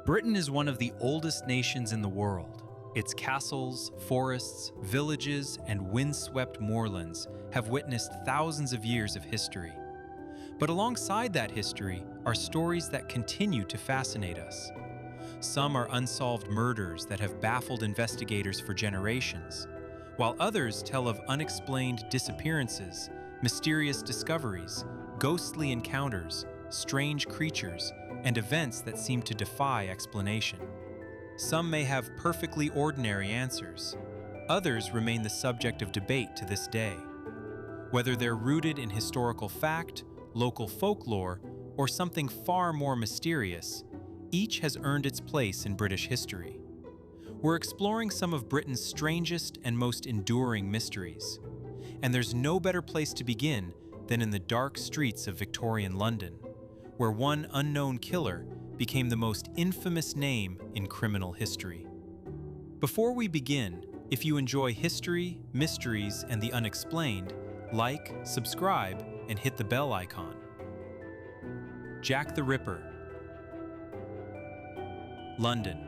Britain is one of the oldest nations in the world. Its castles, forests, villages, and windswept moorlands have witnessed thousands of years of history. But alongside that history are stories that continue to fascinate us. Some are unsolved murders that have baffled investigators for generations, while others tell of unexplained disappearances, mysterious discoveries, ghostly encounters, strange creatures, and events that seem to defy explanation. Some may have perfectly ordinary answers. Others remain the subject of debate to this day. Whether they're rooted in historical fact, local folklore, or something far more mysterious, each has earned its place in British history. We're exploring some of Britain's strangest and most enduring mysteries. And there's no better place to begin than in the dark streets of Victorian London, where one unknown killer became the most infamous name in criminal history. Before we begin, if you enjoy history, mysteries, and the unexplained, like, subscribe, and hit the bell icon. Jack the Ripper. London,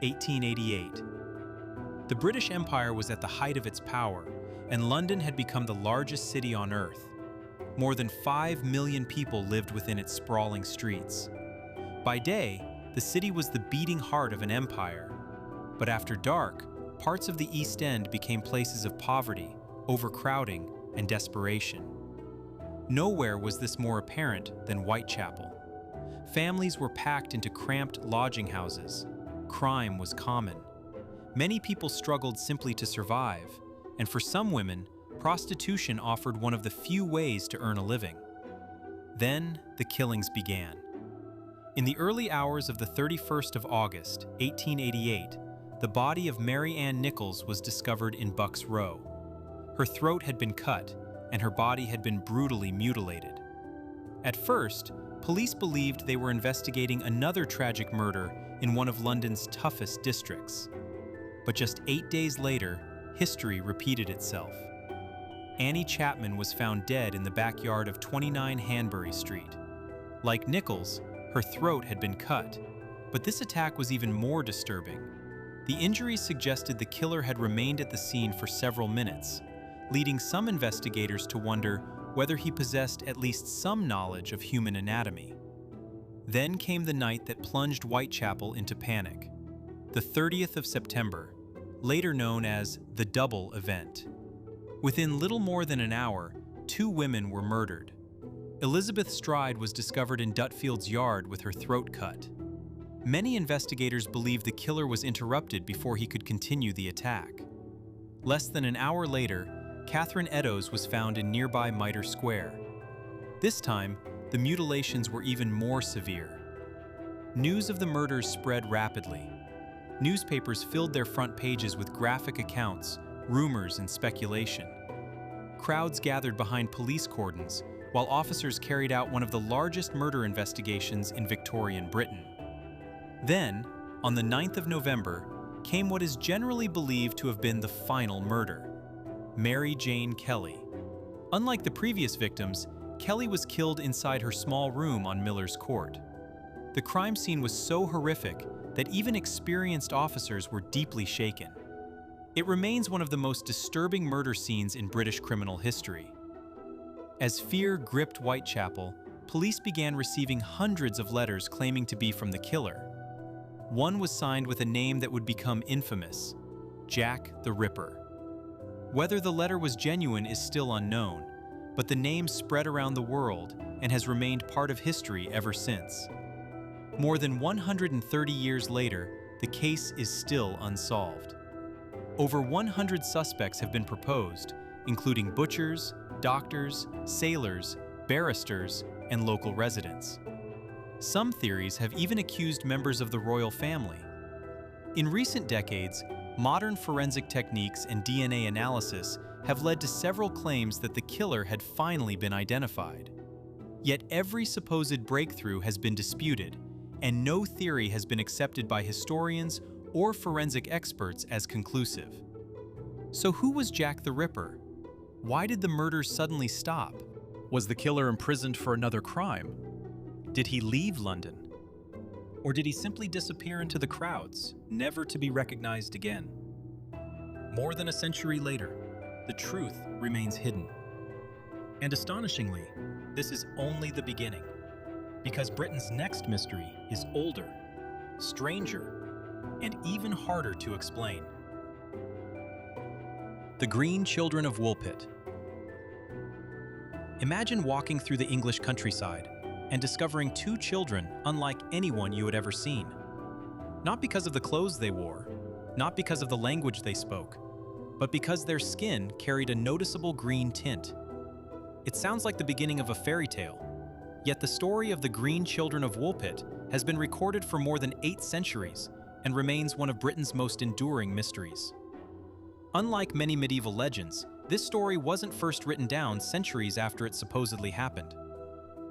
1888. The British Empire was at the height of its power, and London had become the largest city on Earth. More than 5 million people lived within its sprawling streets. By day, the city was the beating heart of an empire. But after dark, parts of the East End became places of poverty, overcrowding, and desperation. Nowhere was this more apparent than Whitechapel. Families were packed into cramped lodging houses. Crime was common. Many people struggled simply to survive, and for some women, prostitution offered one of the few ways to earn a living. Then, the killings began. In the early hours of the 31st of August, 1888, the body of Mary Ann Nichols was discovered in Bucks Row. Her throat had been cut, and her body had been brutally mutilated. At first, police believed they were investigating another tragic murder in one of London's toughest districts. But just 8 days later, history repeated itself. Annie Chapman was found dead in the backyard of 29 Hanbury Street. Like Nichols, her throat had been cut, but this attack was even more disturbing. The injuries suggested the killer had remained at the scene for several minutes, leading some investigators to wonder whether he possessed at least some knowledge of human anatomy. Then came the night that plunged Whitechapel into panic. The 30th of September, later known as the Double Event. Within little more than an hour, 2 women were murdered. Elizabeth Stride was discovered in Dutfield's yard with her throat cut. Many investigators believe the killer was interrupted before he could continue the attack. Less than an hour later, Catherine Eddowes was found in nearby Mitre Square. This time, the mutilations were even more severe. News of the murders spread rapidly. Newspapers filled their front pages with graphic accounts, rumors, and speculation. Crowds gathered behind police cordons, while officers carried out one of the largest murder investigations in Victorian Britain. Then, on the 9th of November, came what is generally believed to have been the final murder: Mary Jane Kelly. Unlike the previous victims, Kelly was killed inside her small room on Miller's Court. The crime scene was so horrific that even experienced officers were deeply shaken. It remains one of the most disturbing murder scenes in British criminal history. As fear gripped Whitechapel, police began receiving hundreds of letters claiming to be from the killer. One was signed with a name that would become infamous: Jack the Ripper. Whether the letter was genuine is still unknown, but the name spread around the world and has remained part of history ever since. More than 130 years later, the case is still unsolved. Over 100 suspects have been proposed, including butchers, doctors, sailors, barristers, and local residents. Some theories have even accused members of the royal family. In recent decades, modern forensic techniques and DNA analysis have led to several claims that the killer had finally been identified. Yet every supposed breakthrough has been disputed, and no theory has been accepted by historians or forensic experts as conclusive. So who was Jack the Ripper? Why did the murders suddenly stop? Was the killer imprisoned for another crime? Did he leave London? Or did he simply disappear into the crowds, never to be recognized again? More than a century later, the truth remains hidden. And astonishingly, this is only the beginning, because Britain's next mystery is older, stranger, and even harder to explain. The Green Children of Woolpit. Imagine walking through the English countryside and discovering two children unlike anyone you had ever seen. Not because of the clothes they wore, not because of the language they spoke, but because their skin carried a noticeable green tint. It sounds like the beginning of a fairy tale, yet the story of the Green Children of Woolpit has been recorded for more than 8 centuries and remains one of Britain's most enduring mysteries. Unlike many medieval legends, this story wasn't first written down centuries after it supposedly happened.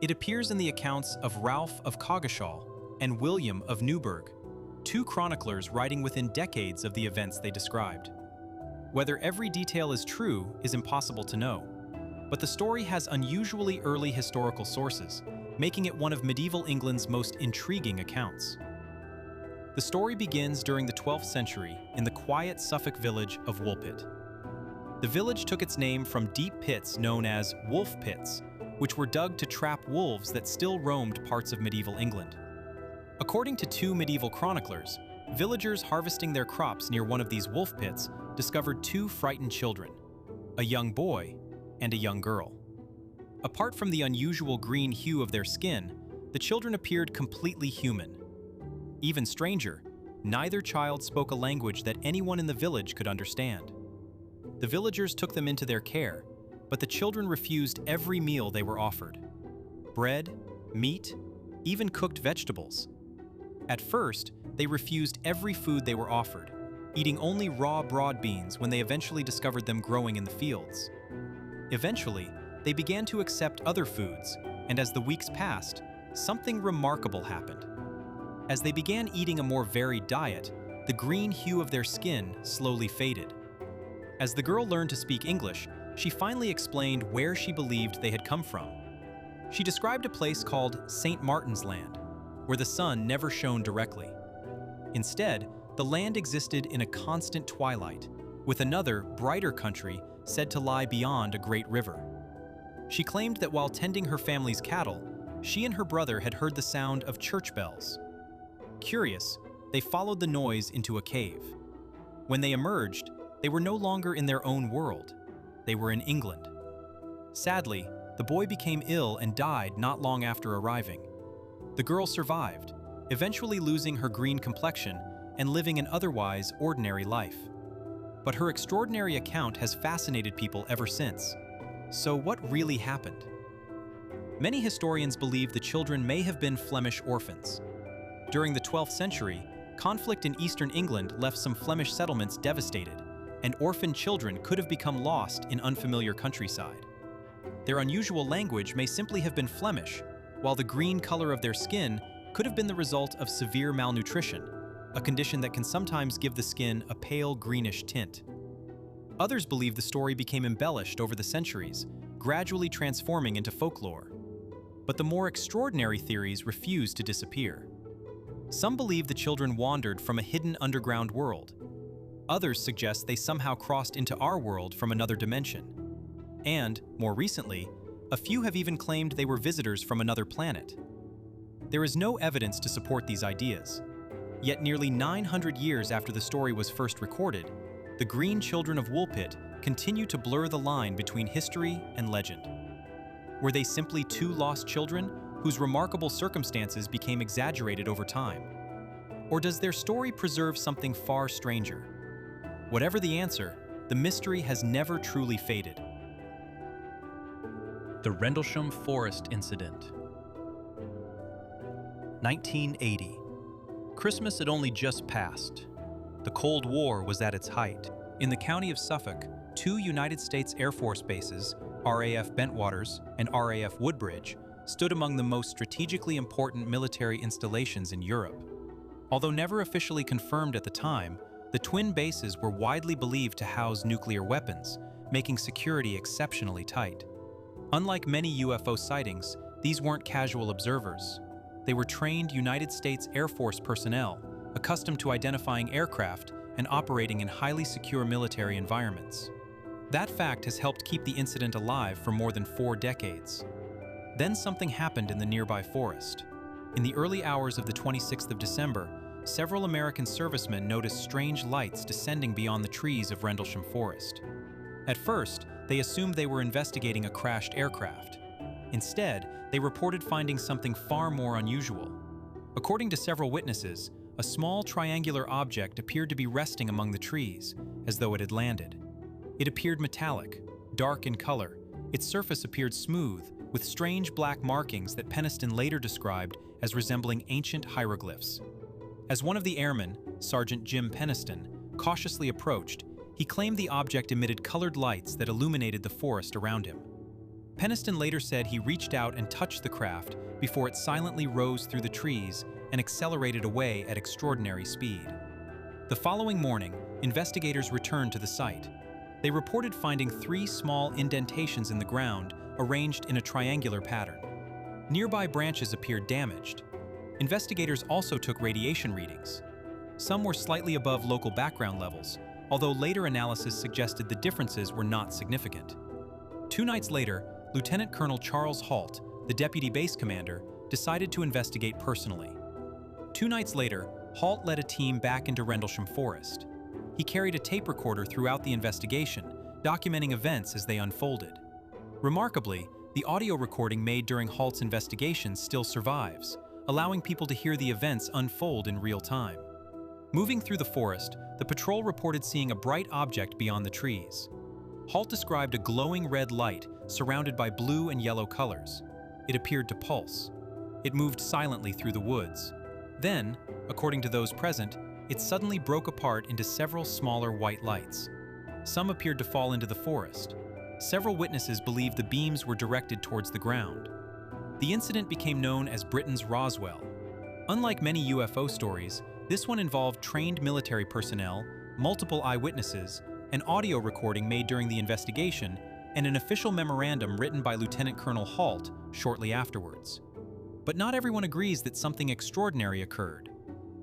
It appears in the accounts of Ralph of Coggeshall and William of Newburgh, 2 chroniclers writing within decades of the events they described. Whether every detail is true is impossible to know, but the story has unusually early historical sources, making it one of medieval England's most intriguing accounts. The story begins during the 12th century in the quiet Suffolk village of Woolpit. The village took its name from deep pits known as wolf pits, which were dug to trap wolves that still roamed parts of medieval England. According to 2 medieval chroniclers, villagers harvesting their crops near one of these wolf pits discovered 2 frightened children, a young boy and a young girl. Apart from the unusual green hue of their skin, the children appeared completely human. Even stranger, neither child spoke a language that anyone in the village could understand. The villagers took them into their care, but the children refused every meal they were offered. Bread, meat, even cooked vegetables. At first, they refused every food they were offered, eating only raw broad beans when they eventually discovered them growing in the fields. Eventually, they began to accept other foods, and as the weeks passed, something remarkable happened. As they began eating a more varied diet, the green hue of their skin slowly faded. As the girl learned to speak English, she finally explained where she believed they had come from. She described a place called St. Martin's Land, where the sun never shone directly. Instead, the land existed in a constant twilight, with another, brighter country said to lie beyond a great river. She claimed that while tending her family's cattle, she and her brother had heard the sound of church bells. Curious, they followed the noise into a cave. When they emerged, they were no longer in their own world. They were in England. Sadly, the boy became ill and died not long after arriving. The girl survived, eventually losing her green complexion and living an otherwise ordinary life. But her extraordinary account has fascinated people ever since. So what really happened? Many historians believe the children may have been Flemish orphans. During the 12th century, conflict in eastern England left some Flemish settlements devastated, and orphaned children could have become lost in unfamiliar countryside. Their unusual language may simply have been Flemish, while the green color of their skin could have been the result of severe malnutrition, a condition that can sometimes give the skin a pale greenish tint. Others believe the story became embellished over the centuries, gradually transforming into folklore. But the more extraordinary theories refuse to disappear. Some believe the children wandered from a hidden underground world. Others suggest they somehow crossed into our world from another dimension. And, more recently, a few have even claimed they were visitors from another planet. There is no evidence to support these ideas. Yet nearly 900 years after the story was first recorded, the Green Children of Woolpit continue to blur the line between history and legend. Were they simply 2 lost children whose remarkable circumstances became exaggerated over time? Or does their story preserve something far stranger? Whatever the answer, the mystery has never truly faded. The Rendlesham Forest Incident. 1980. Christmas had only just passed. The Cold War was at its height. In the county of Suffolk, 2 United States Air Force bases, RAF Bentwaters and RAF Woodbridge, stood among the most strategically important military installations in Europe. Although never officially confirmed at the time, the twin bases were widely believed to house nuclear weapons, making security exceptionally tight. Unlike many UFO sightings, these weren't casual observers. They were trained United States Air Force personnel, accustomed to identifying aircraft and operating in highly secure military environments. That fact has helped keep the incident alive for more than 4 decades. Then something happened in the nearby forest. In the early hours of the 26th of December, several American servicemen noticed strange lights descending beyond the trees of Rendlesham Forest. At first, they assumed they were investigating a crashed aircraft. Instead, they reported finding something far more unusual. According to several witnesses, a small triangular object appeared to be resting among the trees, as though it had landed. It appeared metallic, dark in color. Its surface appeared smooth, with strange black markings that Penniston later described as resembling ancient hieroglyphs. As one of the airmen, Sergeant Jim Penniston, cautiously approached, he claimed the object emitted colored lights that illuminated the forest around him. Penniston later said he reached out and touched the craft before it silently rose through the trees and accelerated away at extraordinary speed. The following morning, investigators returned to the site. They reported finding 3 small indentations in the ground arranged in a triangular pattern. Nearby branches appeared damaged. Investigators also took radiation readings. Some were slightly above local background levels, although later analysis suggested the differences were not significant. 2 nights later, Lieutenant Colonel Charles Halt, the deputy base commander, decided to investigate personally. 2 nights later, Halt led a team back into Rendlesham Forest. He carried a tape recorder throughout the investigation, documenting events as they unfolded. Remarkably, the audio recording made during Halt's investigation still survives, allowing people to hear the events unfold in real time. Moving through the forest, the patrol reported seeing a bright object beyond the trees. Halt described a glowing red light surrounded by blue and yellow colors. It appeared to pulse. It moved silently through the woods. Then, according to those present, it suddenly broke apart into several smaller white lights. Some appeared to fall into the forest. Several witnesses believed the beams were directed towards the ground. The incident became known as Britain's Roswell. Unlike many UFO stories, this one involved trained military personnel, multiple eyewitnesses, an audio recording made during the investigation, and an official memorandum written by Lieutenant Colonel Halt shortly afterwards. But not everyone agrees that something extraordinary occurred.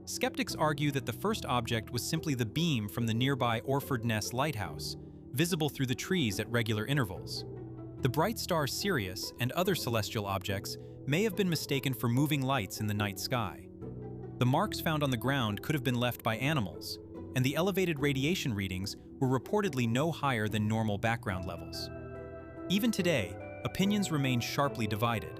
Skeptics argue that the first object was simply the beam from the nearby Orford Ness Lighthouse, visible through the trees at regular intervals. The bright star Sirius and other celestial objects may have been mistaken for moving lights in the night sky. The marks found on the ground could have been left by animals, and the elevated radiation readings were reportedly no higher than normal background levels. Even today, opinions remain sharply divided.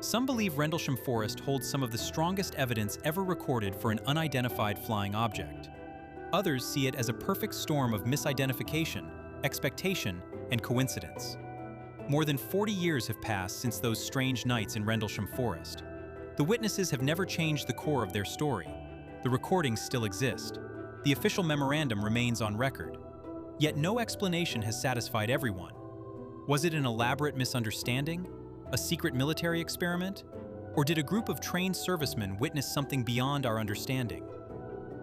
Some believe Rendlesham Forest holds some of the strongest evidence ever recorded for an unidentified flying object. Others see it as a perfect storm of misidentification, expectation, and coincidence. More than 40 years have passed since those strange nights in Rendlesham Forest. The witnesses have never changed the core of their story. The recordings still exist. The official memorandum remains on record. Yet no explanation has satisfied everyone. Was it an elaborate misunderstanding? A secret military experiment? Or did a group of trained servicemen witness something beyond our understanding?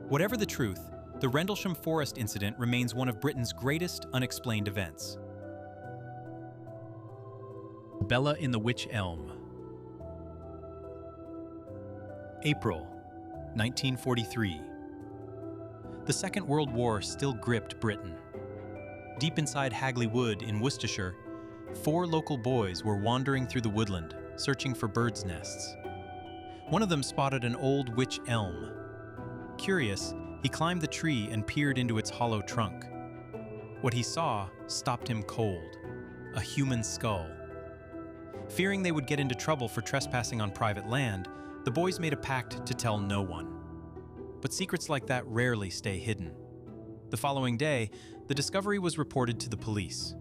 Whatever the truth, the Rendlesham Forest Incident remains one of Britain's greatest unexplained events. Bella in the Wych Elm. April 1943. The Second World War still gripped Britain. Deep inside Hagley Wood in Worcestershire, 4 local boys were wandering through the woodland, searching for birds' nests. One of them spotted an old wych elm. Curious, he climbed the tree and peered into its hollow trunk. What he saw stopped him cold: a human skull. Fearing they would get into trouble for trespassing on private land, the boys made a pact to tell no one. But secrets like that rarely stay hidden. The following day, the discovery was reported to the police.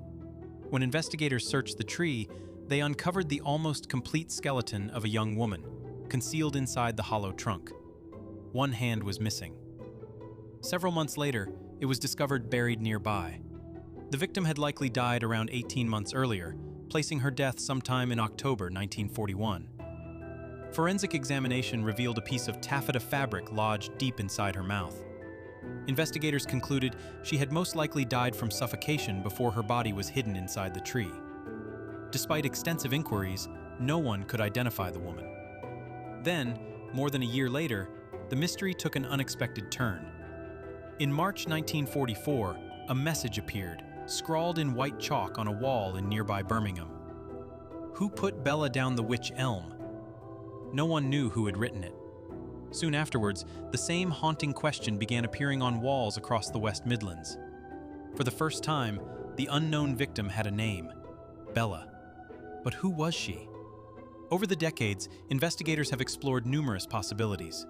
When investigators searched the tree, they uncovered the almost complete skeleton of a young woman, concealed inside the hollow trunk. One hand was missing. Several months later, it was discovered buried nearby. The victim had likely died around 18 months earlier, placing her death sometime in October 1941. Forensic examination revealed a piece of taffeta fabric lodged deep inside her mouth. Investigators concluded she had most likely died from suffocation before her body was hidden inside the tree. Despite extensive inquiries, no one could identify the woman. Then, more than a year later, the mystery took an unexpected turn. In March 1944, a message appeared, scrawled in white chalk on a wall in nearby Birmingham. Who put Bella down the Wych Elm? No one knew who had written it. Soon afterwards, the same haunting question began appearing on walls across the West Midlands. For the first time, the unknown victim had a name, Bella. But who was she? Over the decades, investigators have explored numerous possibilities.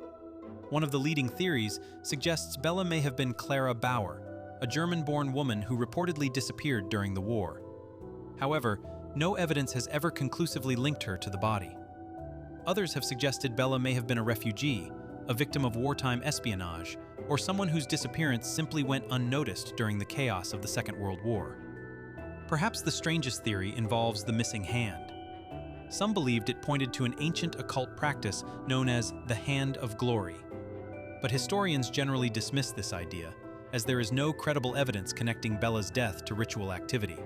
One of the leading theories suggests Bella may have been Clara Bauer, a German-born woman who reportedly disappeared during the war. However, no evidence has ever conclusively linked her to the body. Others have suggested Bella may have been a refugee, a victim of wartime espionage, or someone whose disappearance simply went unnoticed during the chaos of the Second World War. Perhaps the strangest theory involves the missing hand. Some believed it pointed to an ancient occult practice known as the Hand of Glory. But historians generally dismiss this idea, as there is no credible evidence connecting Bella's death to ritual activity.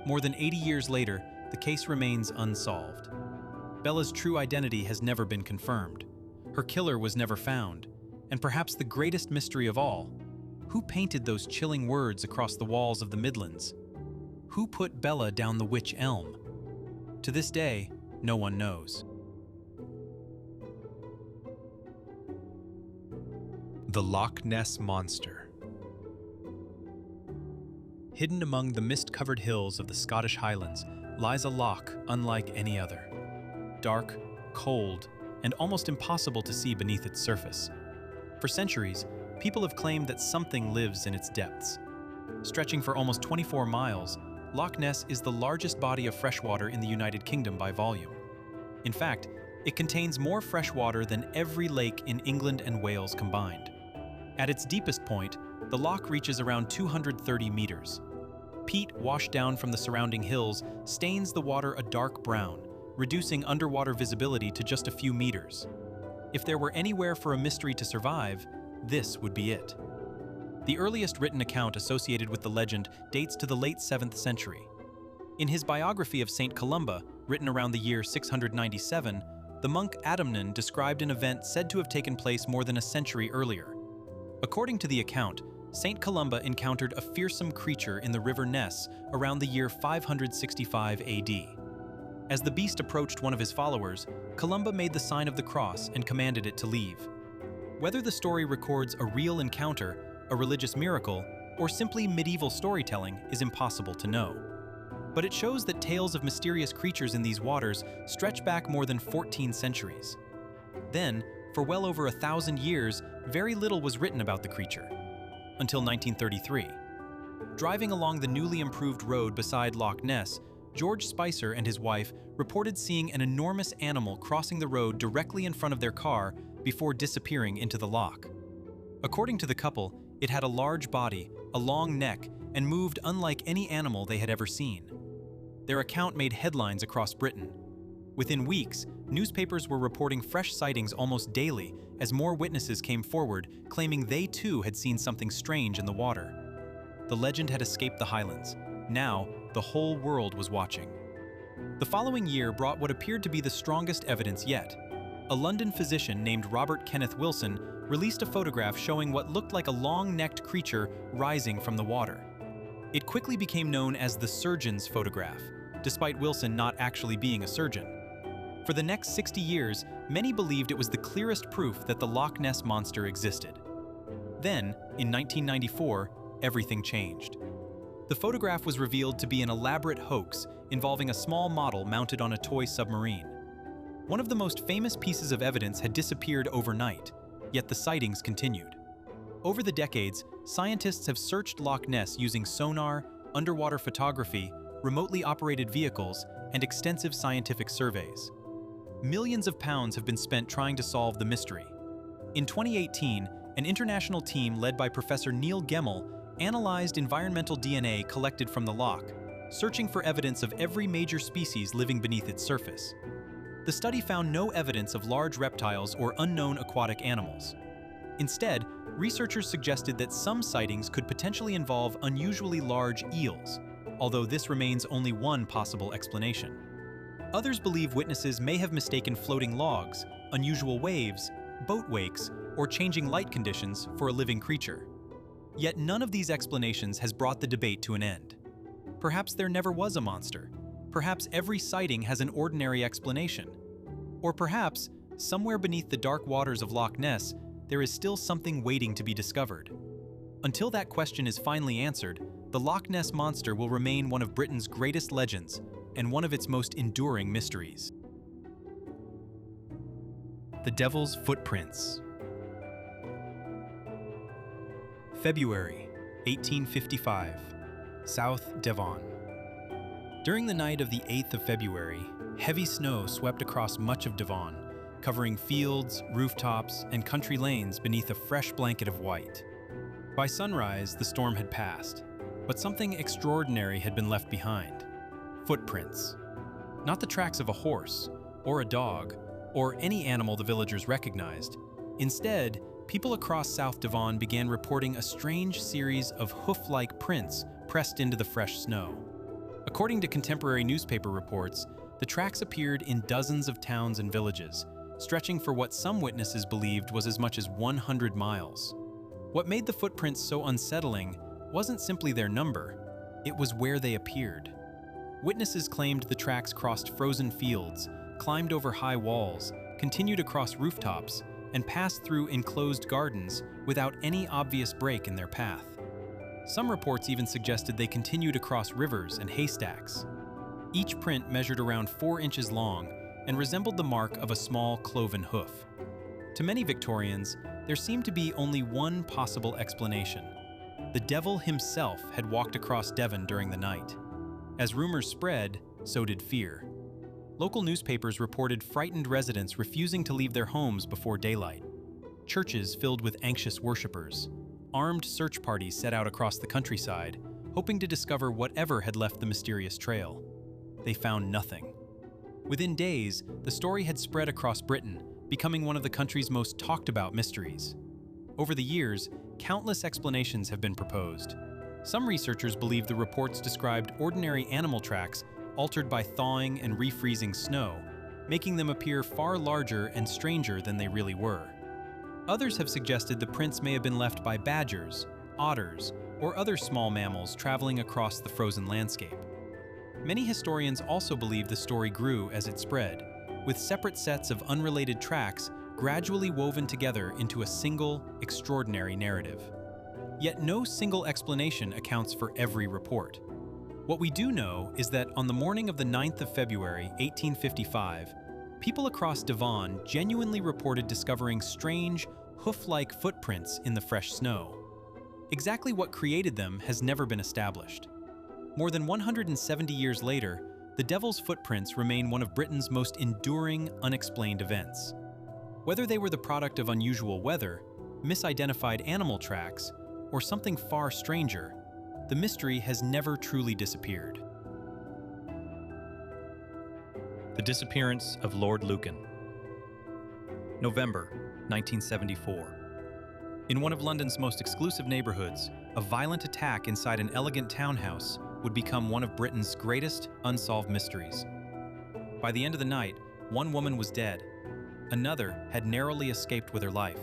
More than 80 years later, the case remains unsolved. Bella's true identity has never been confirmed. Her killer was never found. And perhaps the greatest mystery of all, who painted those chilling words across the walls of the Midlands? Who put Bella down the Wych Elm? To this day, no one knows. The Loch Ness Monster. Hidden among the mist-covered hills of the Scottish Highlands lies a loch unlike any other. Dark, cold, and almost impossible to see beneath its surface. For centuries, people have claimed that something lives in its depths. Stretching for almost 24 miles, Loch Ness is the largest body of freshwater in the United Kingdom by volume. In fact, it contains more freshwater than every lake in England and Wales combined. At its deepest point, the loch reaches around 230 meters. Peat washed down from the surrounding hills stains the water a dark brown, reducing underwater visibility to just a few meters. If there were anywhere for a mystery to survive, this would be it. The earliest written account associated with the legend dates to the late 7th century. In his biography of Saint Columba, written around the year 697, the monk Adamnan described an event said to have taken place more than a century earlier. According to the account, Saint Columba encountered a fearsome creature in the River Ness around the year 565 AD. As the beast approached one of his followers, Columba made the sign of the cross and commanded it to leave. Whether the story records a real encounter, a religious miracle, or simply medieval storytelling is impossible to know. But it shows that tales of mysterious creatures in these waters stretch back more than 14 centuries. Then, for well over 1,000 years, very little was written about the creature. Until 1933. Driving along the newly improved road beside Loch Ness, George Spicer and his wife reported seeing an enormous animal crossing the road directly in front of their car before disappearing into the loch. According to the couple, it had a large body, a long neck, and moved unlike any animal they had ever seen. Their account made headlines across Britain. Within weeks, newspapers were reporting fresh sightings almost daily as more witnesses came forward claiming they too had seen something strange in the water. The legend had escaped the Highlands. Now, the whole world was watching. The following year brought what appeared to be the strongest evidence yet. A London physician named Robert Kenneth Wilson released a photograph showing what looked like a long-necked creature rising from the water. It quickly became known as the surgeon's photograph, despite Wilson not actually being a surgeon. For the next 60 years, many believed it was the clearest proof that the Loch Ness Monster existed. Then, in 1994, everything changed. The photograph was revealed to be an elaborate hoax involving a small model mounted on a toy submarine. One of the most famous pieces of evidence had disappeared overnight, yet the sightings continued. Over the decades, scientists have searched Loch Ness using sonar, underwater photography, remotely operated vehicles, and extensive scientific surveys. Millions of pounds have been spent trying to solve the mystery. In 2018, an international team led by Professor Neil Gemmell analyzed environmental DNA collected from the loch, searching for evidence of every major species living beneath its surface. The study found no evidence of large reptiles or unknown aquatic animals. Instead, researchers suggested that some sightings could potentially involve unusually large eels, although this remains only one possible explanation. Others believe witnesses may have mistaken floating logs, unusual waves, boat wakes, or changing light conditions for a living creature. Yet none of these explanations has brought the debate to an end. Perhaps there never was a monster. Perhaps every sighting has an ordinary explanation. Or perhaps, somewhere beneath the dark waters of Loch Ness, there is still something waiting to be discovered. Until that question is finally answered, the Loch Ness Monster will remain one of Britain's greatest legends and one of its most enduring mysteries. The Devil's Footprints. February 1855, South Devon. During the night of the 8th of February, heavy snow swept across much of Devon, covering fields, rooftops, and country lanes beneath a fresh blanket of white. By sunrise, the storm had passed, but something extraordinary had been left behind. Footprints. Not the tracks of a horse, or a dog, or any animal the villagers recognized. Instead, people across South Devon began reporting a strange series of hoof-like prints pressed into the fresh snow. According to contemporary newspaper reports, the tracks appeared in dozens of towns and villages, stretching for what some witnesses believed was as much as 100 miles. What made the footprints so unsettling wasn't simply their number, it was where they appeared. Witnesses claimed the tracks crossed frozen fields, climbed over high walls, continued across rooftops, and passed through enclosed gardens without any obvious break in their path. Some reports even suggested they continued across rivers and haystacks. Each print measured around 4 inches long and resembled the mark of a small cloven hoof. To many Victorians, there seemed to be only one possible explanation. The devil himself had walked across Devon during the night. As rumors spread, so did fear. Local newspapers reported frightened residents refusing to leave their homes before daylight. Churches filled with anxious worshippers. Armed search parties set out across the countryside, hoping to discover whatever had left the mysterious trail. They found nothing. Within days, the story had spread across Britain, becoming one of the country's most talked about mysteries. Over the years, countless explanations have been proposed. Some researchers believe the reports described ordinary animal tracks altered by thawing and refreezing snow, making them appear far larger and stranger than they really were. Others have suggested the prints may have been left by badgers, otters, or other small mammals traveling across the frozen landscape. Many historians also believe the story grew as it spread, with separate sets of unrelated tracks gradually woven together into a single, extraordinary narrative. Yet no single explanation accounts for every report. What we do know is that on the morning of the 9th of February, 1855, people across Devon genuinely reported discovering strange, hoof-like footprints in the fresh snow. Exactly what created them has never been established. More than 170 years later, the Devil's Footprints remain one of Britain's most enduring, unexplained events. Whether they were the product of unusual weather, misidentified animal tracks, or something far stranger, the mystery has never truly disappeared. The Disappearance of Lord Lucan. November 1974. In one of London's most exclusive neighborhoods, a violent attack inside an elegant townhouse would become one of Britain's greatest unsolved mysteries. By the end of the night, one woman was dead. Another had narrowly escaped with her life,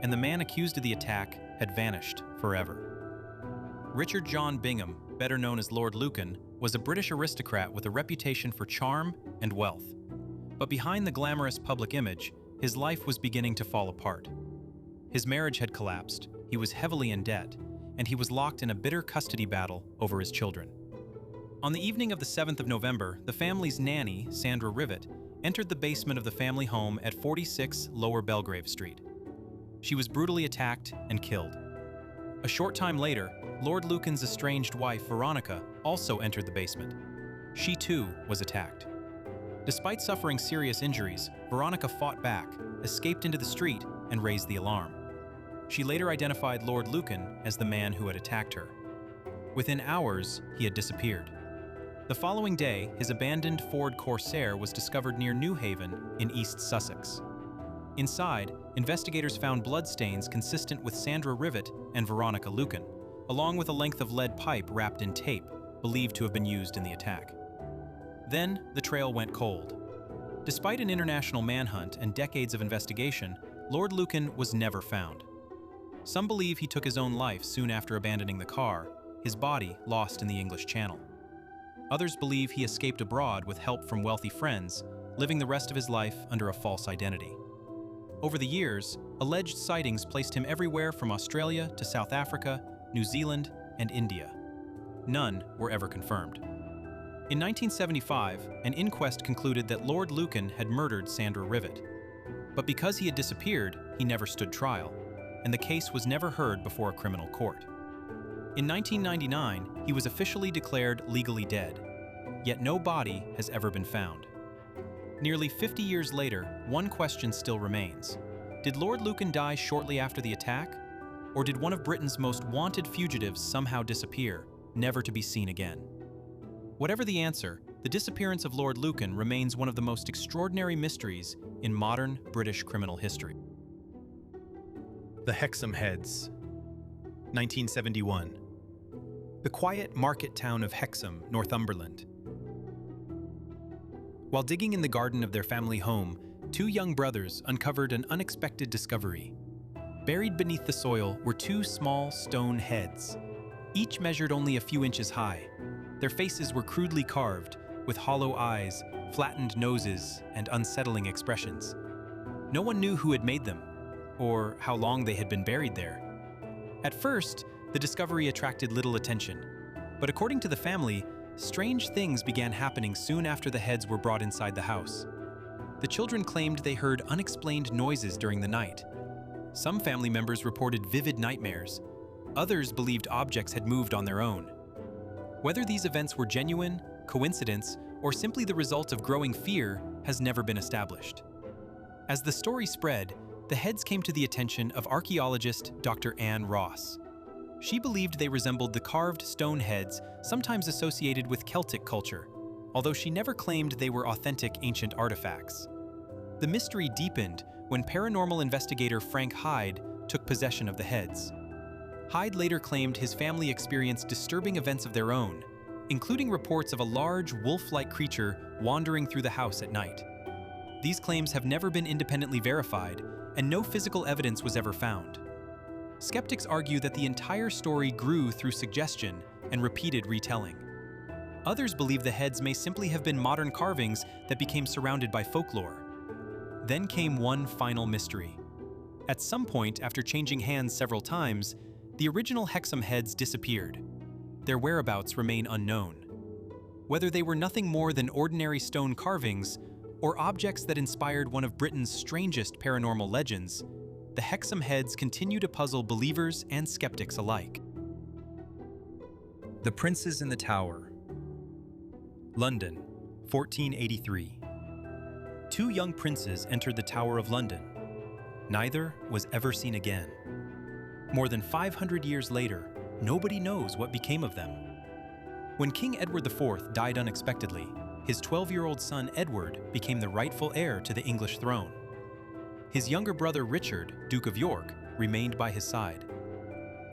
and the man accused of the attack had vanished forever. Richard John Bingham, better known as Lord Lucan, was a British aristocrat with a reputation for charm and wealth. But behind the glamorous public image, his life was beginning to fall apart. His marriage had collapsed, he was heavily in debt, and he was locked in a bitter custody battle over his children. On the evening of the 7th of November, the family's nanny, Sandra Rivet, entered the basement of the family home at 46 Lower Belgrave Street. She was brutally attacked and killed. A short time later, Lord Lucan's estranged wife, Veronica, also entered the basement. She too was attacked. Despite suffering serious injuries, Veronica fought back, escaped into the street, and raised the alarm. She later identified Lord Lucan as the man who had attacked her. Within hours, he had disappeared. The following day, his abandoned Ford Corsair was discovered near Newhaven in East Sussex. Inside, investigators found bloodstains consistent with Sandra Rivet and Veronica Lucan, along with a length of lead pipe wrapped in tape, believed to have been used in the attack. Then, the trail went cold. Despite an international manhunt and decades of investigation, Lord Lucan was never found. Some believe he took his own life soon after abandoning the car, his body lost in the English Channel. Others believe he escaped abroad with help from wealthy friends, living the rest of his life under a false identity. Over the years, alleged sightings placed him everywhere from Australia to South Africa, New Zealand, and India. None were ever confirmed. In 1975, an inquest concluded that Lord Lucan had murdered Sandra Rivet. But because he had disappeared, he never stood trial, and the case was never heard before a criminal court. In 1999, he was officially declared legally dead, yet no body has ever been found. Nearly 50 years later, one question still remains. Did Lord Lucan die shortly after the attack? Or did one of Britain's most wanted fugitives somehow disappear, never to be seen again? Whatever the answer, the disappearance of Lord Lucan remains one of the most extraordinary mysteries in modern British criminal history. The Hexham Heads, 1971. The quiet market town of Hexham, Northumberland. While digging in the garden of their family home, two young brothers uncovered an unexpected discovery. Buried beneath the soil were two small stone heads. Each measured only a few inches high. Their faces were crudely carved, with hollow eyes, flattened noses, and unsettling expressions. No one knew who had made them, or how long they had been buried there. At first, the discovery attracted little attention, but according to the family, strange things began happening soon after the heads were brought inside the house. The children claimed they heard unexplained noises during the night. Some family members reported vivid nightmares. Others believed objects had moved on their own. Whether these events were genuine, coincidence, or simply the result of growing fear has never been established. As the story spread, the heads came to the attention of archaeologist Dr. Anne Ross. She believed they resembled the carved stone heads sometimes associated with Celtic culture, although she never claimed they were authentic ancient artifacts. The mystery deepened when paranormal investigator Frank Hyde took possession of the heads. Hyde later claimed his family experienced disturbing events of their own, including reports of a large wolf-like creature wandering through the house at night. These claims have never been independently verified, and no physical evidence was ever found. Skeptics argue that the entire story grew through suggestion and repeated retelling. Others believe the heads may simply have been modern carvings that became surrounded by folklore. Then came one final mystery. At some point, after changing hands several times, the original Hexham Heads disappeared. Their whereabouts remain unknown. Whether they were nothing more than ordinary stone carvings or objects that inspired one of Britain's strangest paranormal legends, the Hexham Heads continue to puzzle believers and skeptics alike. The Princes in the Tower. London, 1483. Two young princes entered the Tower of London. Neither was ever seen again. More than 500 years later, nobody knows what became of them. When King Edward IV died unexpectedly, his 12-year-old son Edward became the rightful heir to the English throne. His younger brother Richard, Duke of York, remained by his side.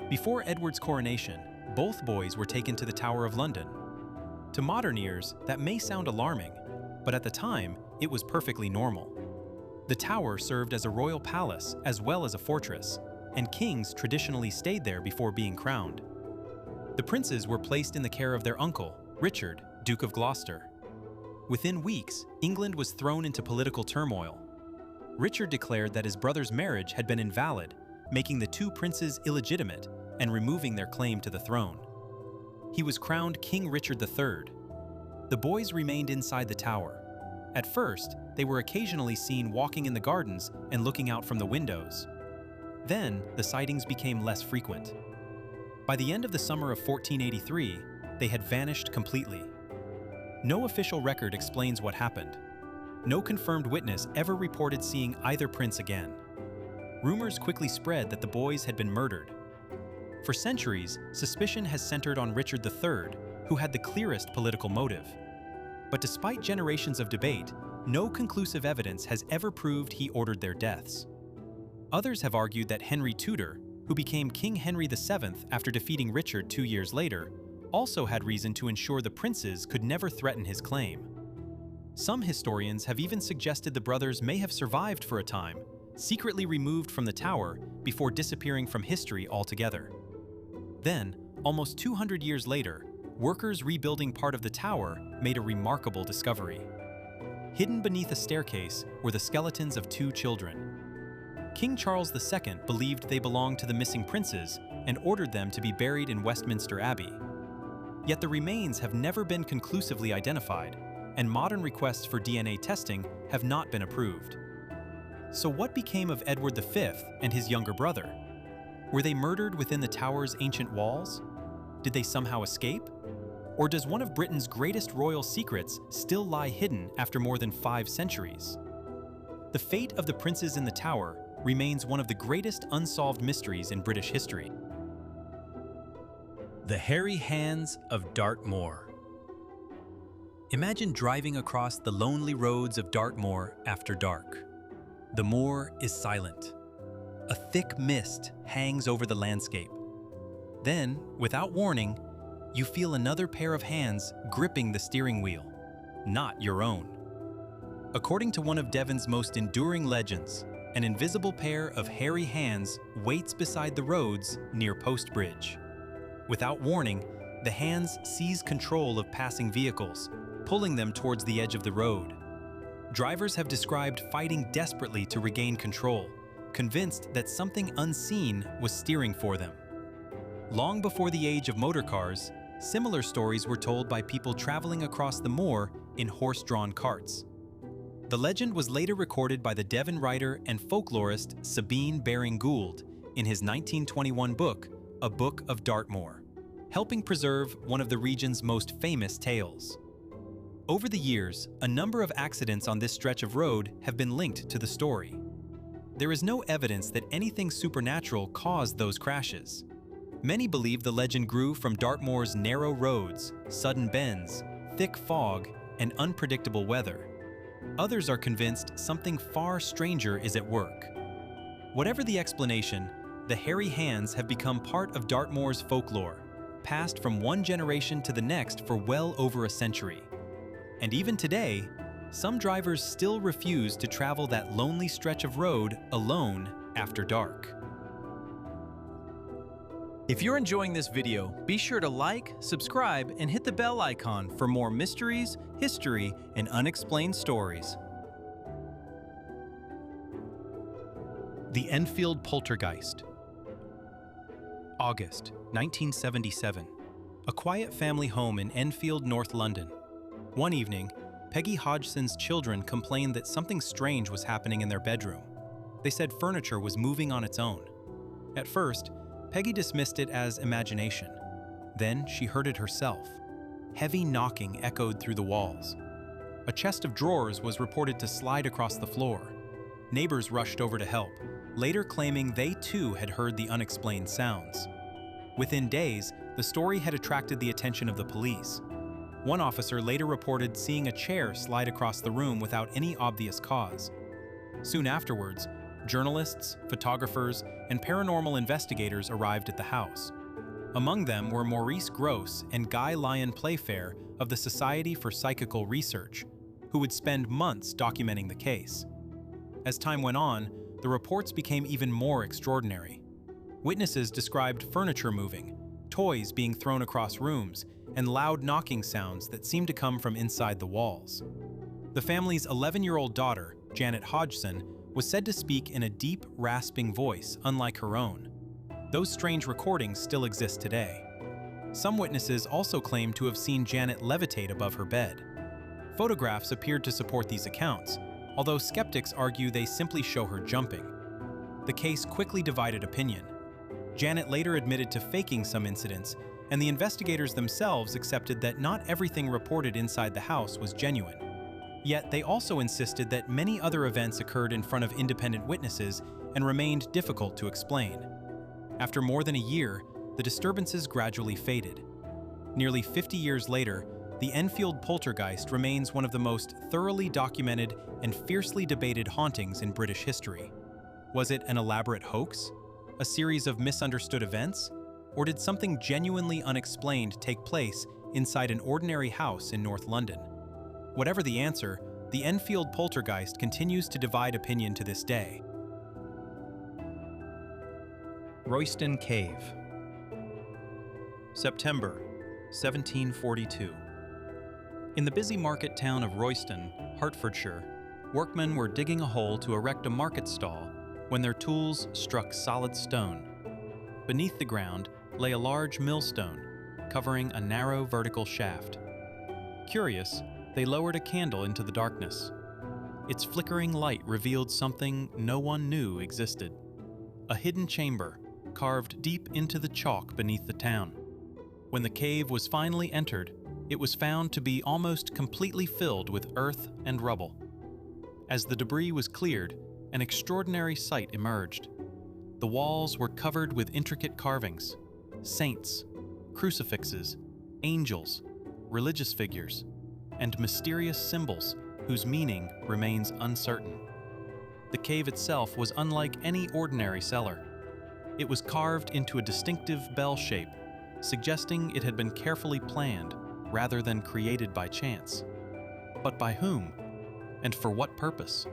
Before Edward's coronation, both boys were taken to the Tower of London. To modern ears, that may sound alarming, but at the time, it was perfectly normal. The tower served as a royal palace as well as a fortress, and kings traditionally stayed there before being crowned. The princes were placed in the care of their uncle, Richard, Duke of Gloucester. Within weeks, England was thrown into political turmoil. Richard declared that his brother's marriage had been invalid, making the two princes illegitimate and removing their claim to the throne. He was crowned King Richard III. The boys remained inside the tower. At first, they were occasionally seen walking in the gardens and looking out from the windows. Then, the sightings became less frequent. By the end of the summer of 1483, they had vanished completely. No official record explains what happened. No confirmed witness ever reported seeing either prince again. Rumors quickly spread that the boys had been murdered. For centuries, suspicion has centered on Richard III, who had the clearest political motive. But despite generations of debate, no conclusive evidence has ever proved he ordered their deaths. Others have argued that Henry Tudor, who became King Henry VII after defeating Richard 2 years later, also had reason to ensure the princes could never threaten his claim. Some historians have even suggested the brothers may have survived for a time, secretly removed from the tower before disappearing from history altogether. Then, almost 200 years later, workers rebuilding part of the tower made a remarkable discovery. Hidden beneath a staircase were the skeletons of 2 children. King Charles II believed they belonged to the missing princes and ordered them to be buried in Westminster Abbey. Yet the remains have never been conclusively identified, and modern requests for DNA testing have not been approved. So what became of Edward V and his younger brother? Were they murdered within the tower's ancient walls? Did they somehow escape? Or does one of Britain's greatest royal secrets still lie hidden after more than 5 centuries? The fate of the princes in the tower remains one of the greatest unsolved mysteries in British history. The Hairy Hands of Dartmoor. Imagine driving across the lonely roads of Dartmoor after dark. The moor is silent. A thick mist hangs over the landscape. Then, without warning, you feel another pair of hands gripping the steering wheel, not your own. According to one of Devon's most enduring legends, an invisible pair of hairy hands waits beside the roads near Post Bridge. Without warning, the hands seize control of passing vehicles, pulling them towards the edge of the road. Drivers have described fighting desperately to regain control, convinced that something unseen was steering for them. Long before the age of motor cars, similar stories were told by people traveling across the moor in horse-drawn carts. The legend was later recorded by the Devon writer and folklorist Sabine Baring-Gould in his 1921 book, A Book of Dartmoor, helping preserve one of the region's most famous tales. Over the years, a number of accidents on this stretch of road have been linked to the story. There is no evidence that anything supernatural caused those crashes. Many believe the legend grew from Dartmoor's narrow roads, sudden bends, thick fog, and unpredictable weather. Others are convinced something far stranger is at work. Whatever the explanation, the hairy hands have become part of Dartmoor's folklore, passed from one generation to the next for well over a century. And even today, some drivers still refuse to travel that lonely stretch of road alone after dark. If you're enjoying this video, be sure to like, subscribe, and hit the bell icon for more mysteries, history, and unexplained stories. The Enfield Poltergeist. August 1977. A quiet family home in Enfield, North London. One evening, Peggy Hodgson's children complained that something strange was happening in their bedroom. They said furniture was moving on its own. At first, Peggy dismissed it as imagination. Then she heard it herself. Heavy knocking echoed through the walls. A chest of drawers was reported to slide across the floor. Neighbors rushed over to help, later claiming they too had heard the unexplained sounds. Within days, the story had attracted the attention of the police. One officer later reported seeing a chair slide across the room without any obvious cause. Soon afterwards, journalists, photographers, and paranormal investigators arrived at the house. Among them were Maurice Grosse and Guy Lyon Playfair of the Society for Psychical Research, who would spend months documenting the case. As time went on, the reports became even more extraordinary. Witnesses described furniture moving, toys being thrown across rooms, and loud knocking sounds that seemed to come from inside the walls. The family's 11-year-old daughter, Janet Hodgson, was said to speak in a deep, rasping voice unlike her own. Those strange recordings still exist today. Some witnesses also claimed to have seen Janet levitate above her bed. Photographs appeared to support these accounts, although skeptics argue they simply show her jumping. The case quickly divided opinion. Janet later admitted to faking some incidents, and the investigators themselves accepted that not everything reported inside the house was genuine. Yet they also insisted that many other events occurred in front of independent witnesses and remained difficult to explain. After more than a year, the disturbances gradually faded. Nearly 50 years later, the Enfield Poltergeist remains one of the most thoroughly documented and fiercely debated hauntings in British history. Was it an elaborate hoax? A series of misunderstood events? Or did something genuinely unexplained take place inside an ordinary house in North London? Whatever the answer, the Enfield Poltergeist continues to divide opinion to this day. Royston Cave. September 1742. In the busy market town of Royston, Hertfordshire, workmen were digging a hole to erect a market stall when their tools struck solid stone. Beneath the ground lay a large millstone, covering a narrow vertical shaft. Curious, they lowered a candle into the darkness. Its flickering light revealed something no one knew existed. A hidden chamber, carved deep into the chalk beneath the town. When the cave was finally entered, it was found to be almost completely filled with earth and rubble. As the debris was cleared, an extraordinary sight emerged. The walls were covered with intricate carvings, saints, crucifixes, angels, religious figures, and mysterious symbols whose meaning remains uncertain. The cave itself was unlike any ordinary cellar. It was carved into a distinctive bell shape, suggesting it had been carefully planned rather than created by chance. But by whom? And for what purpose?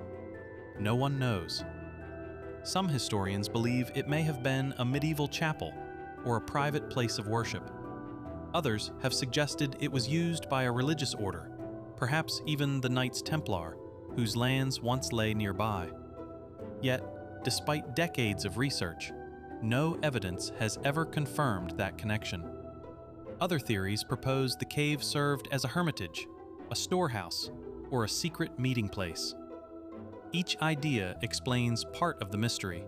No one knows. Some historians believe it may have been a medieval chapel or a private place of worship. Others have suggested it was used by a religious order, perhaps even the Knights Templar, whose lands once lay nearby. Yet, despite decades of research, no evidence has ever confirmed that connection. Other theories propose the cave served as a hermitage, a storehouse, or a secret meeting place. Each idea explains part of the mystery.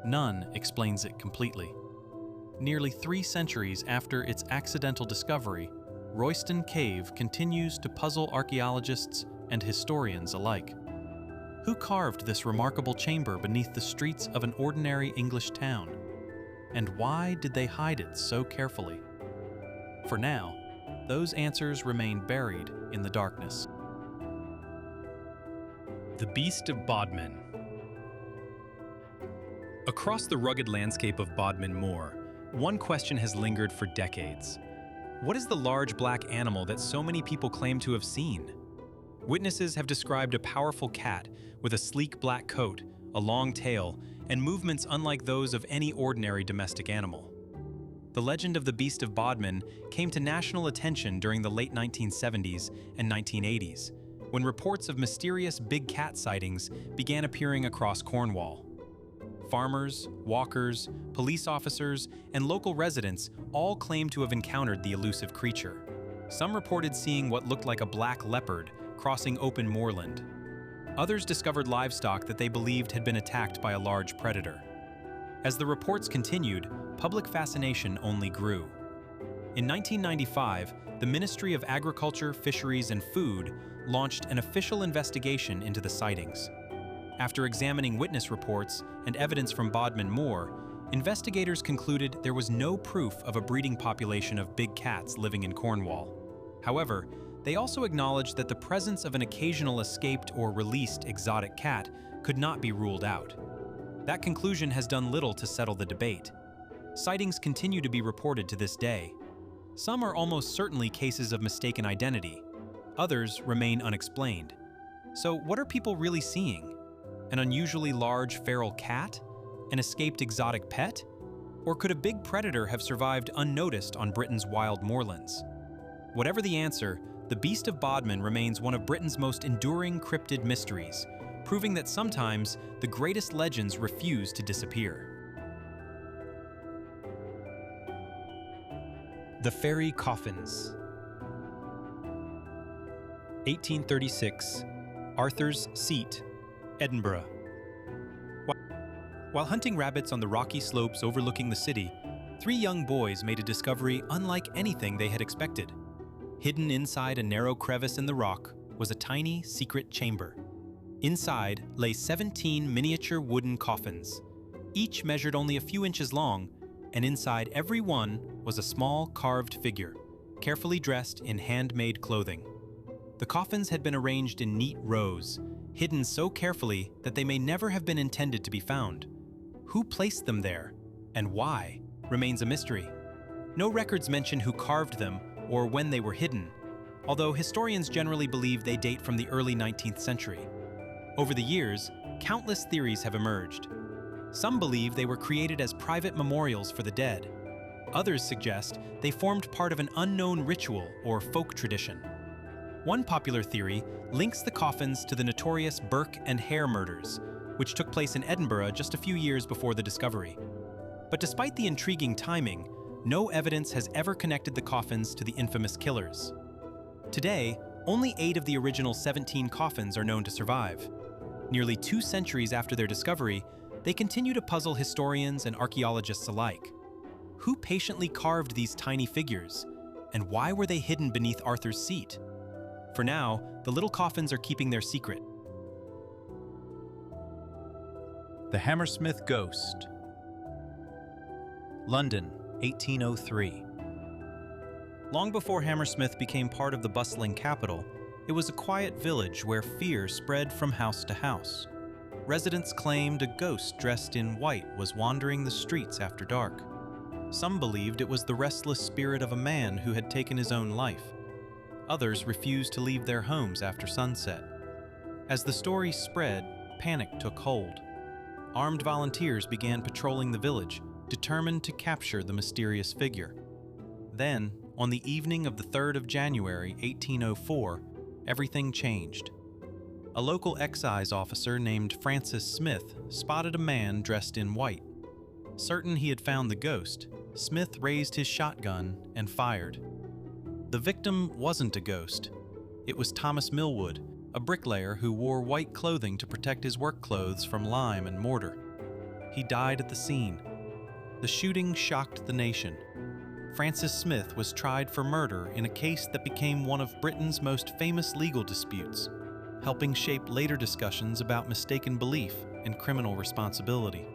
None explains it completely. Nearly 3 centuries after its accidental discovery, Royston Cave continues to puzzle archaeologists and historians alike. Who carved this remarkable chamber beneath the streets of an ordinary English town? And why did they hide it so carefully? For now, those answers remain buried in the darkness. The Beast of Bodmin. Across the rugged landscape of Bodmin Moor, one question has lingered for decades. What is the large black animal that so many people claim to have seen? Witnesses have described a powerful cat with a sleek black coat, a long tail, and movements unlike those of any ordinary domestic animal. The legend of the Beast of Bodmin came to national attention during the late 1970s and 1980s, when reports of mysterious big cat sightings began appearing across Cornwall. Farmers, walkers, police officers, and local residents all claimed to have encountered the elusive creature. Some reported seeing what looked like a black leopard crossing open moorland. Others discovered livestock that they believed had been attacked by a large predator. As the reports continued, public fascination only grew. In 1995, the Ministry of Agriculture, Fisheries, and Food launched an official investigation into the sightings. After examining witness reports and evidence from Bodmin Moor, investigators concluded there was no proof of a breeding population of big cats living in Cornwall. However, they also acknowledged that the presence of an occasional escaped or released exotic cat could not be ruled out. That conclusion has done little to settle the debate. Sightings continue to be reported to this day. Some are almost certainly cases of mistaken identity. Others remain unexplained. So what are people really seeing? An unusually large feral cat? An escaped exotic pet? Or could a big predator have survived unnoticed on Britain's wild moorlands? Whatever the answer, the Beast of Bodmin remains one of Britain's most enduring cryptid mysteries, proving that sometimes the greatest legends refuse to disappear. The Fairy Coffins. 1836, Arthur's Seat, Edinburgh. While hunting rabbits on the rocky slopes overlooking the city, 3 young boys made a discovery unlike anything they had expected. Hidden inside a narrow crevice in the rock was a tiny, secret chamber. Inside lay 17 miniature wooden coffins. Each measured only a few inches long, and inside every one was a small carved figure, carefully dressed in handmade clothing. The coffins had been arranged in neat rows, hidden so carefully that they may never have been intended to be found. Who placed them there, and why, remains a mystery. No records mention who carved them or when they were hidden, although historians generally believe they date from the early 19th century. Over the years, countless theories have emerged. Some believe they were created as private memorials for the dead. Others suggest they formed part of an unknown ritual or folk tradition. One popular theory links the coffins to the notorious Burke and Hare murders, which took place in Edinburgh just a few years before the discovery. But despite the intriguing timing, no evidence has ever connected the coffins to the infamous killers. Today, only 8 of the original 17 coffins are known to survive. Nearly 2 centuries after their discovery, they continue to puzzle historians and archaeologists alike. Who patiently carved these tiny figures? And why were they hidden beneath Arthur's seat? For now, the little coffins are keeping their secret. The Hammersmith Ghost. London, 1803. Long before Hammersmith became part of the bustling capital, it was a quiet village where fear spread from house to house. Residents claimed a ghost dressed in white was wandering the streets after dark. Some believed it was the restless spirit of a man who had taken his own life. Others refused to leave their homes after sunset. As the story spread, panic took hold. Armed volunteers began patrolling the village, determined to capture the mysterious figure. Then, on the evening of the 3rd of January, 1804, everything changed. A local excise officer named Francis Smith spotted a man dressed in white. Certain he had found the ghost, Smith raised his shotgun and fired. The victim wasn't a ghost. It was Thomas Millwood, a bricklayer who wore white clothing to protect his work clothes from lime and mortar. He died at the scene. The shooting shocked the nation. Francis Smith was tried for murder in a case that became one of Britain's most famous legal disputes, helping shape later discussions about mistaken belief and criminal responsibility.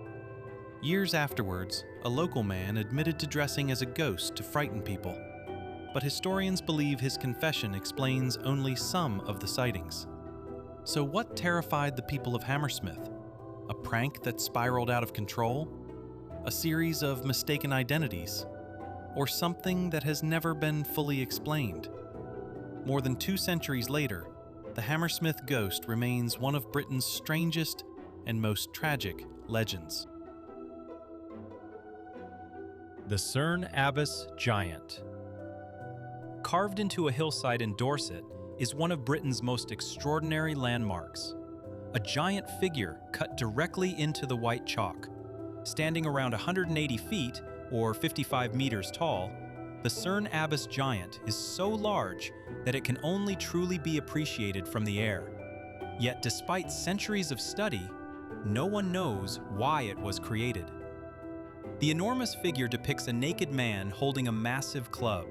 Years afterwards, a local man admitted to dressing as a ghost to frighten people, but historians believe his confession explains only some of the sightings. So what terrified the people of Hammersmith? A prank that spiraled out of control? A series of mistaken identities? Or something that has never been fully explained? More than 2 centuries later, the Hammersmith ghost remains one of Britain's strangest and most tragic legends. The Cerne Abbas Giant. Carved into a hillside in Dorset is one of Britain's most extraordinary landmarks. A giant figure cut directly into the white chalk. Standing around 180 feet, or 55 meters tall, the Cerne Abbas Giant is so large that it can only truly be appreciated from the air. Yet despite centuries of study, no one knows why it was created. The enormous figure depicts a naked man holding a massive club.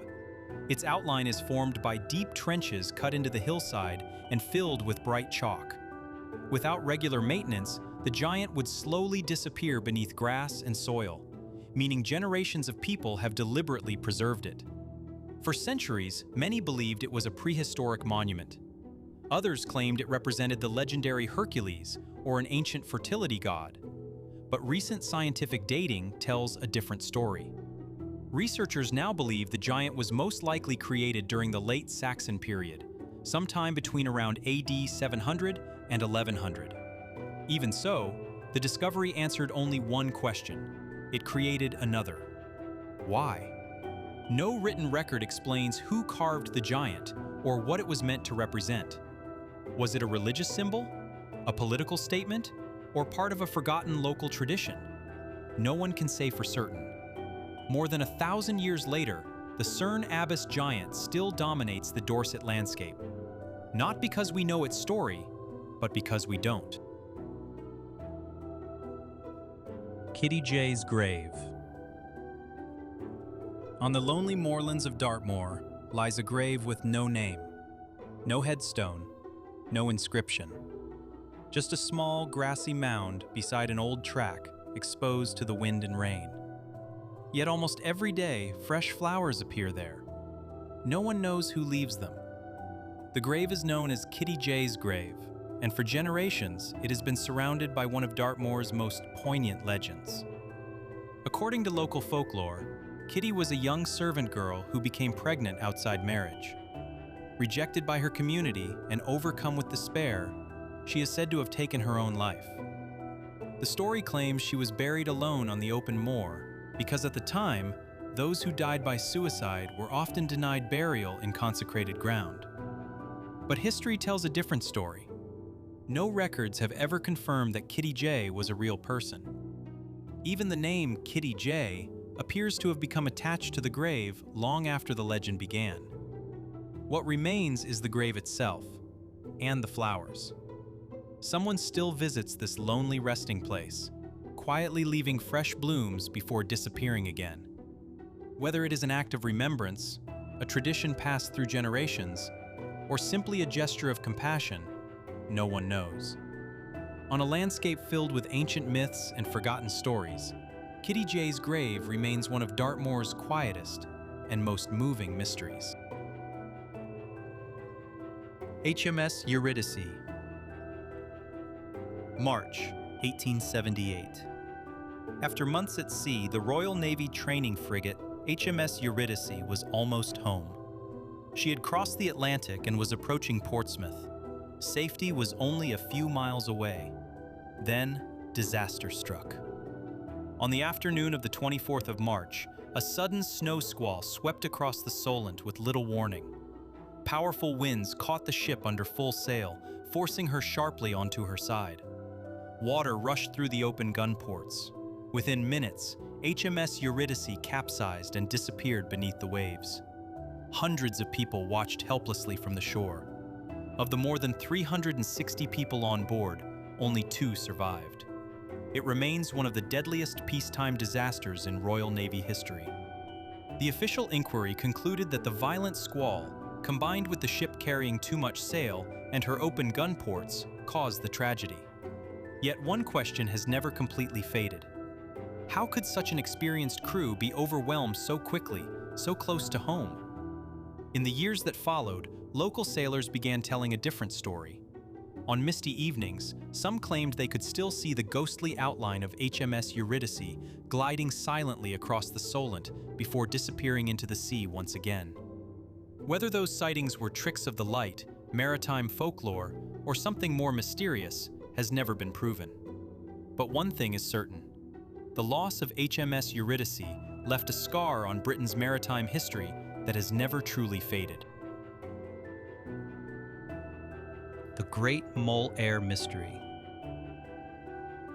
Its outline is formed by deep trenches cut into the hillside and filled with bright chalk. Without regular maintenance, the giant would slowly disappear beneath grass and soil, meaning generations of people have deliberately preserved it. For centuries, many believed it was a prehistoric monument. Others claimed it represented the legendary Hercules or an ancient fertility god. But recent scientific dating tells a different story. Researchers now believe the giant was most likely created during the late Saxon period, sometime between around AD 700 and 1100. Even so, the discovery answered only one question. It created another. Why? No written record explains who carved the giant or what it was meant to represent. Was it a religious symbol, a political statement, or part of a forgotten local tradition? No one can say for certain. More than 1,000 years later, the Cerne Abbas Giant still dominates the Dorset landscape. Not because we know its story, but because we don't. Kitty J's grave. On the lonely moorlands of Dartmoor lies a grave with no name, no headstone, no inscription. Just a small, grassy mound beside an old track exposed to the wind and rain. Yet almost every day, fresh flowers appear there. No one knows who leaves them. The grave is known as Kitty J's grave, and for generations, it has been surrounded by one of Dartmoor's most poignant legends. According to local folklore, Kitty was a young servant girl who became pregnant outside marriage. Rejected by her community and overcome with despair, she is said to have taken her own life. The story claims she was buried alone on the open moor because at the time, those who died by suicide were often denied burial in consecrated ground. But history tells a different story. No records have ever confirmed that Kitty J was a real person. Even the name Kitty J appears to have become attached to the grave long after the legend began. What remains is the grave itself, and the flowers. Someone still visits this lonely resting place, quietly leaving fresh blooms before disappearing again. Whether it is an act of remembrance, a tradition passed through generations, or simply a gesture of compassion, no one knows. On a landscape filled with ancient myths and forgotten stories, Kitty J's grave remains one of Dartmoor's quietest and most moving mysteries. HMS Eurydice. March 1878. After months at sea, the Royal Navy training frigate HMS Eurydice was almost home. She had crossed the Atlantic and was approaching Portsmouth. Safety was only a few miles away. Then, disaster struck. On the afternoon of the 24th of March, a sudden snow squall swept across the Solent with little warning. Powerful winds caught the ship under full sail, forcing her sharply onto her side. Water rushed through the open gun ports. Within minutes, HMS Eurydice capsized and disappeared beneath the waves. Hundreds of people watched helplessly from the shore. Of the more than 360 people on board, only 2 survived. It remains one of the deadliest peacetime disasters in Royal Navy history. The official inquiry concluded that the violent squall, combined with the ship carrying too much sail and her open gun ports, caused the tragedy. Yet one question has never completely faded. How could such an experienced crew be overwhelmed so quickly, so close to home? In the years that followed, local sailors began telling a different story. On misty evenings, some claimed they could still see the ghostly outline of HMS Eurydice gliding silently across the Solent before disappearing into the sea once again. Whether those sightings were tricks of the light, maritime folklore, or something more mysterious has never been proven. But one thing is certain. The loss of HMS Eurydice left a scar on Britain's maritime history that has never truly faded. The Great Mull Air Mystery.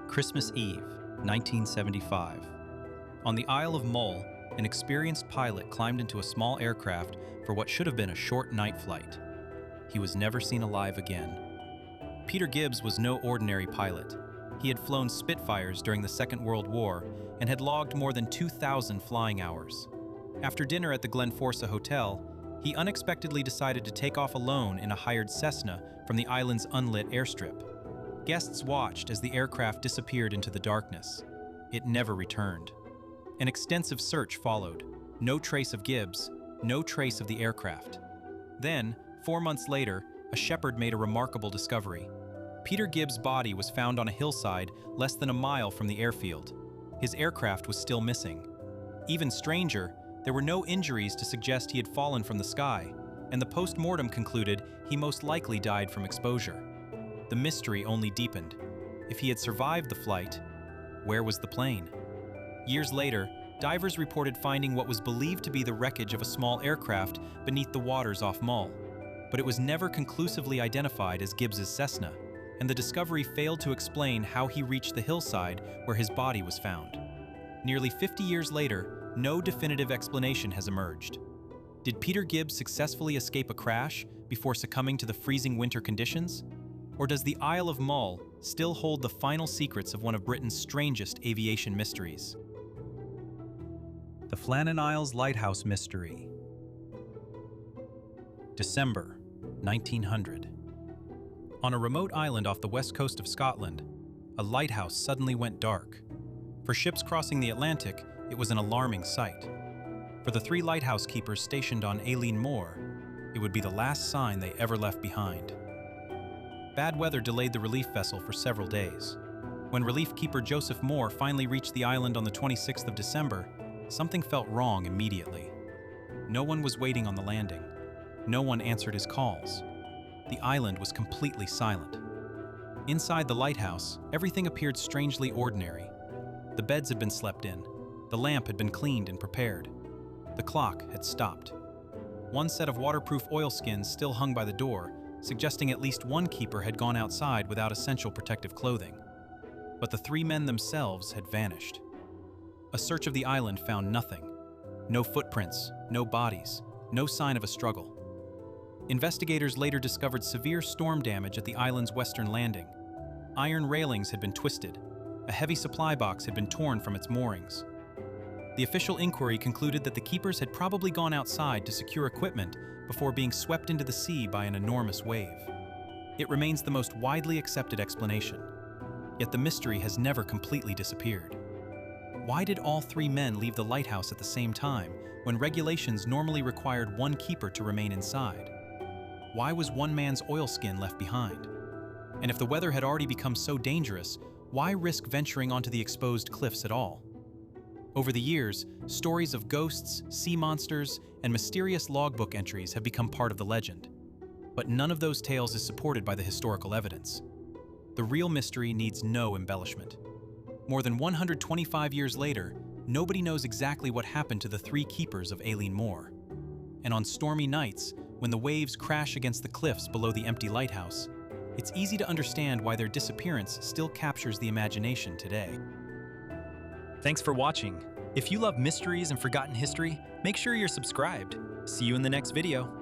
Christmas Eve, 1975. On the Isle of Mull, an experienced pilot climbed into a small aircraft for what should have been a short night flight. He was never seen alive again. Peter Gibbs was no ordinary pilot. He had flown Spitfires during the Second World War and had logged more than 2,000 flying hours. After dinner at the Glenforsa Hotel, he unexpectedly decided to take off alone in a hired Cessna from the island's unlit airstrip. Guests watched as the aircraft disappeared into the darkness. It never returned. An extensive search followed. No trace of Gibbs, no trace of the aircraft. Then, 4 months later, a shepherd made a remarkable discovery. Peter Gibbs' body was found on a hillside less than a mile from the airfield. His aircraft was still missing. Even stranger, there were no injuries to suggest he had fallen from the sky, and the post-mortem concluded he most likely died from exposure. The mystery only deepened. If he had survived the flight, where was the plane? Years later, divers reported finding what was believed to be the wreckage of a small aircraft beneath the waters off Mull, but it was never conclusively identified as Gibbs's Cessna, and the discovery failed to explain how he reached the hillside where his body was found. Nearly 50 years later, no definitive explanation has emerged. Did Peter Gibbs successfully escape a crash before succumbing to the freezing winter conditions? Or does the Isle of Mull still hold the final secrets of one of Britain's strangest aviation mysteries? The Flannan Isles Lighthouse Mystery. December 1900. On a remote island off the west coast of Scotland, a lighthouse suddenly went dark. For ships crossing the Atlantic, it was an alarming sight. For the 3 lighthouse keepers stationed on Aileen Moor, it would be the last sign they ever left behind. Bad weather delayed the relief vessel for several days. When relief keeper Joseph Moore finally reached the island on the 26th of December, something felt wrong immediately. No one was waiting on the landing. no one answered his calls. The island was completely silent. Inside the lighthouse, everything appeared strangely ordinary. The beds had been slept in. The lamp had been cleaned and prepared. The clock had stopped. One set of waterproof oilskins still hung by the door, suggesting at least one keeper had gone outside without essential protective clothing. But the three men themselves had vanished. A search of the island found nothing. No footprints, no bodies, no sign of a struggle. Investigators later discovered severe storm damage at the island's western landing. Iron railings had been twisted. A heavy supply box had been torn from its moorings. The official inquiry concluded that the keepers had probably gone outside to secure equipment before being swept into the sea by an enormous wave. It remains the most widely accepted explanation. Yet the mystery has never completely disappeared. Why did all three men leave the lighthouse at the same time, when regulations normally required one keeper to remain inside? Why was one man's oilskin left behind? And if the weather had already become so dangerous, why risk venturing onto the exposed cliffs at all? Over the years, stories of ghosts, sea monsters, and mysterious logbook entries have become part of the legend. But none of those tales is supported by the historical evidence. The real mystery needs no embellishment. More than 125 years later, nobody knows exactly what happened to the three keepers of Aileen Moor. And on stormy nights, when the waves crash against the cliffs below the empty lighthouse, it's easy to understand why their disappearance still captures the imagination today. Thanks for watching. If you love mysteries and forgotten history, make sure you're subscribed. See you in the next video.